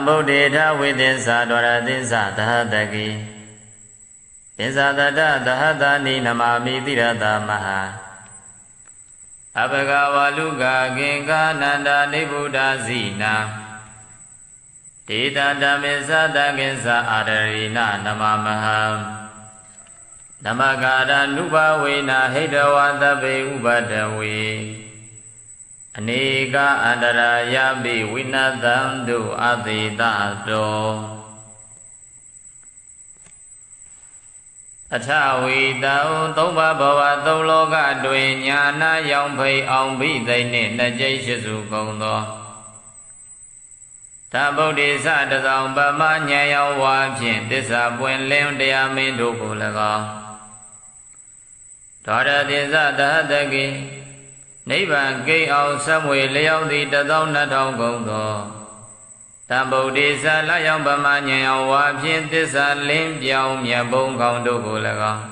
ဗုဒ္ဓေထဝိသင်္စာဒဝရသင်္စာသဟတကိသင်္စာတတသဟတနိနမာမိတိရတမဟာအဘဂဝါလူကဂင်္ဂနန္ဒာနိဗ္ဗုဒ္ဓဇိနာဒေတဓမ္မေသတကိစ္ဆာအာရရိနနမမဟံနမကာရနုဘဝေနဟိတဝသဗ္ဗေဥပဒဝေအနေကအန္တရာယပိဝိနသံတုအသေတတောအထဝိတောသုံးပါးဘောဝသုံးလောကတွင်ညာနာရောင်ဖိအောင်ဘိသိနှင့်နှစ်ကျိတ်ရှိစုကုန်သောသဗုဒ္ဓေသတဆောင်ပမဉာဏ်ရောင်ဝါဖြင့်သစ္စာပွင့်လင်းတရားမင်းတို့ကို၎င်းဒေါရတိသသဟတကိနိဗ္ဗာန်ကိအောင်ဆက်မွေလျောက်သည်12000ကုန်သောတံဗုဒ္ဓေသလယောင်ပမဉာဏ်ရောင်ဝါဖြင့်သစ္စာလင်းပြောင်းမြတ်ဘုံကောင်းတို့ကို၎င်း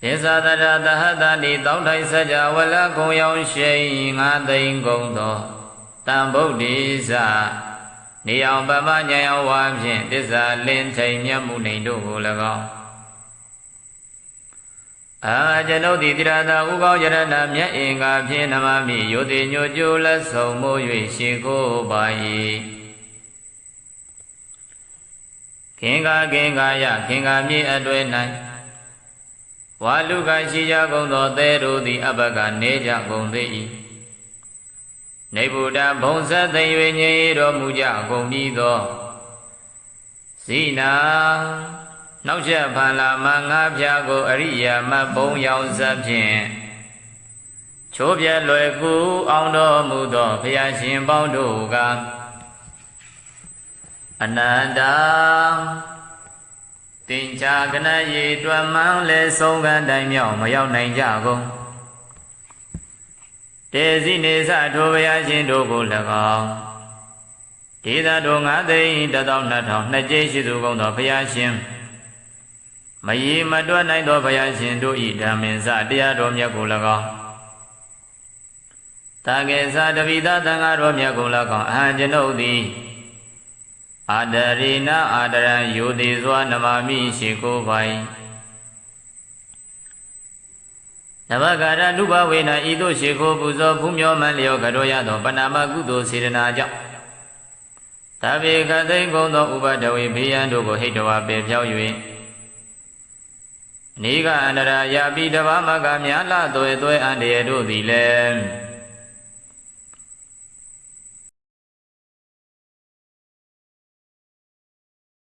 သစ္စာတရသဟတတိတောင်းထိုင်စကြဝဠာကုံရောင်ရှိ9သိန်းကုန်သောတံဗုဒ္ဓေသနေအောင်ပမဉာဏ်ရောင်ဝါဖြင့်သစ္စာလင်းထိန်မြတ်မှုနေတို့ကို၎င်းကျွန်ုပ်သည်တိရသာဥကောင်းယရဏမြတ်အင်္ဂါဖြင့်နမမိယိုတိညိုကျိုးလက်ဆုံးမိုး၍ရှေကိုပါ၏ခင်္ဂယခင်္ဂမြေအတွေ့၌ဝါလူကရှိကြကုန်သောသဲတို့သည်အဘကနေကြကုန်သေး၏နေဗုဒ္ဓဘုံဆက်သိ၍ငြိမ်တော်မူကြကုန်ပြီးသောဇိနာနောက်ချက်ဖန်လာမငါးပြားကိုအရိယာမဘုံရောင်စဖြင့်ချိုးပြဲလွယ်ကူအောင်တော်မူသောဘုရားရှင်ပေါင်းတို့ကအနန္တတင်္ချာကနရေတွမ်းမှန်းလဲဆုံးကတိုင်မြောက်မရောက်နိုင်ကြကုန်တေဇိနေသထိုဘုရားရှင်တို့ကို၎င်းဒေသတို့9သိန်း12000နှစ်ကျိရှိသူကုန်သောဘုရားရှင်မရေမတွက်နိုင်သောဘုရားရှင်တို့ဤဓမ္မင်္စတရားတော်မြတ်ကို၎င်းတာကေသတပိသသံဃာတော်မြတ်ကို၎င်းအဟံကျွန်ုပ်သည်အာဒရိနအာဒရံယိုတိစွာနမမိရှိကိုပိုင်နဘဂရနုဘဝေနဤသို့ရှိခိုးပူဇော်ဖူးမြော်မှန်လျောကတော်ရသောပဏာမကုသိုလ်စေတနာကြောင့်သဗ္ဗေကသိင်ကုန်သောဥပဒဝေဘေးရန်တို့ကိုဟိတဝါပေဖြောက်၍နေကအန္တရာယာပိတဘာမကမြာလသွေသွေအန္တရတို့သည်လည်း